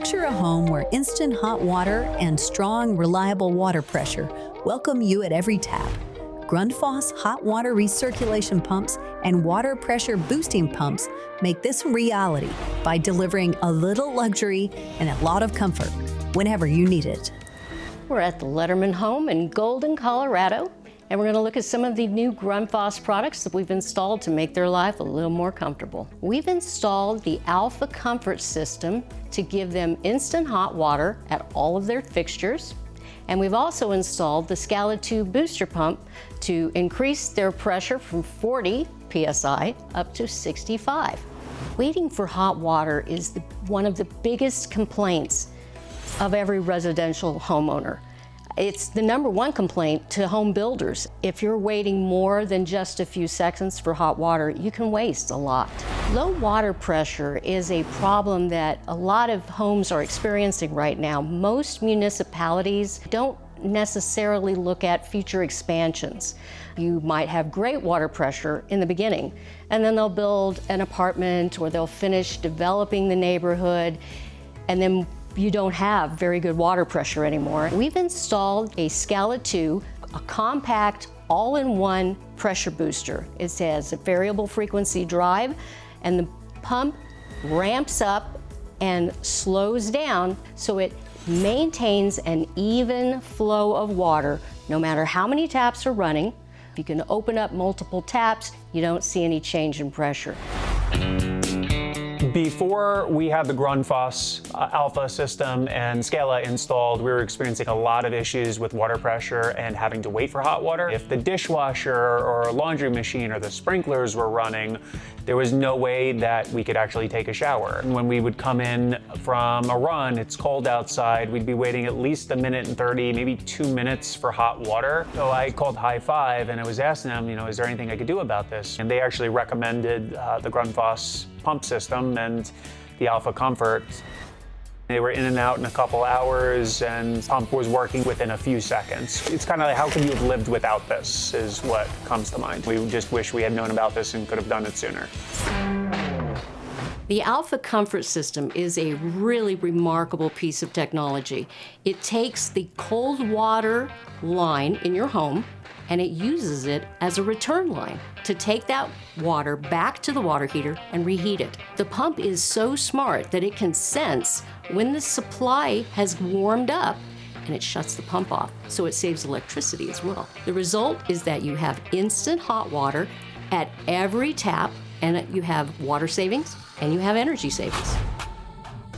Picture a home where instant hot water and strong, reliable water pressure welcome you at every tap. Grundfos hot water recirculation pumps and water pressure boosting pumps make this a reality by delivering a little luxury and a lot of comfort whenever you need it. We're at the Letterman home in Golden, Colorado, and we're going to look at some of the new Grundfos products that we've installed to make their life a little more comfortable. We've installed the Alpha Comfort System to give them instant hot water at all of their fixtures. And we've also installed the Scala 2 booster pump to increase their pressure from 40 psi up to 65. Waiting for hot water is one of the biggest complaints of every residential homeowner. It's the #1 complaint to home builders. If you're waiting more than just a few seconds for hot water, you can waste a lot. Low water pressure is a problem that a lot of homes are experiencing right now. Most municipalities don't necessarily look at future expansions. You might have great water pressure in the beginning, and then they'll build an apartment or they'll finish developing the neighborhood, and then you don't have very good water pressure anymore. We've installed a Scala 2, a compact, all-in-one pressure booster. It has a variable frequency drive, and the pump ramps up and slows down so it maintains an even flow of water no matter how many taps are running. If you can open up multiple taps, you don't see any change in pressure. Before we had the Grundfos Alpha system and Scala installed, we were experiencing a lot of issues with water pressure and having to wait for hot water. If the dishwasher or laundry machine or the sprinklers were running, there was no way that we could actually take a shower. And when we would come in from a run, it's cold outside, we'd be waiting at least 1 minute and 30, maybe 2 minutes for hot water. So I called High Five and I was asking them, is there anything I could do about this? And they actually recommended the Grundfos pump system and the Alpha Comfort. They were in and out in a couple hours, and the pump was working within a few seconds. It's kind of like, how could you have lived without this, is what comes to mind. We just wish we had known about this and could have done it sooner. The Alpha Comfort System is a really remarkable piece of technology. It takes the cold water line in your home and it uses it as a return line to take that water back to the water heater and reheat it. The pump is so smart that it can sense when the supply has warmed up and it shuts the pump off, so it saves electricity as well. The result is that you have instant hot water at every tap, and you have water savings and you have energy savings.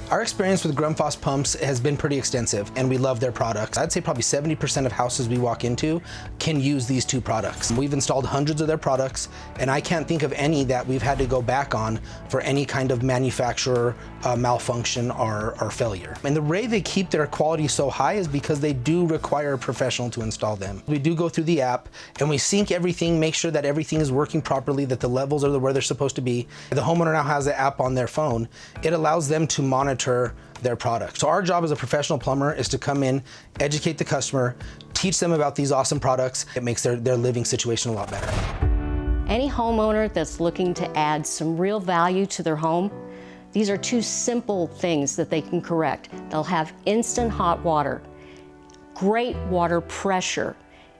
Our experience with Grundfos pumps has been pretty extensive, and we love their products. I'd say probably 70% of houses we walk into can use these two products. We've installed hundreds of their products, and I can't think of any that we've had to go back on for any kind of manufacturer malfunction or failure. And the way they keep their quality so high is because they do require a professional to install them. We do go through the app, and we sync everything, make sure that everything is working properly, that the levels are where they're supposed to be. The homeowner now has the app on their phone. It allows them to monitor their product. So our job as a professional plumber is to come in, educate the customer, teach them about these awesome products. It makes their living situation a lot better. Any homeowner that's looking to add some real value to their home, these are two simple things that they can correct. They'll have instant hot water, great water pressure.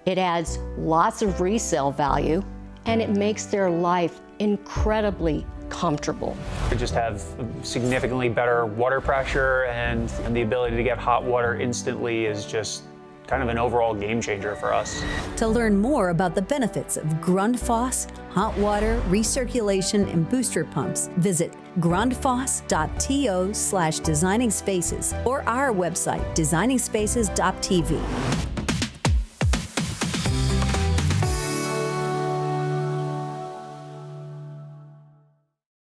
It adds lots of resale value, and it makes their life incredibly comfortable. We just have significantly better water pressure, and the ability to get hot water instantly is just kind of an overall game changer for us. To learn more about the benefits of Grundfos hot water recirculation and booster pumps, visit grundfos.to/designingspaces or our website designingspaces.tv.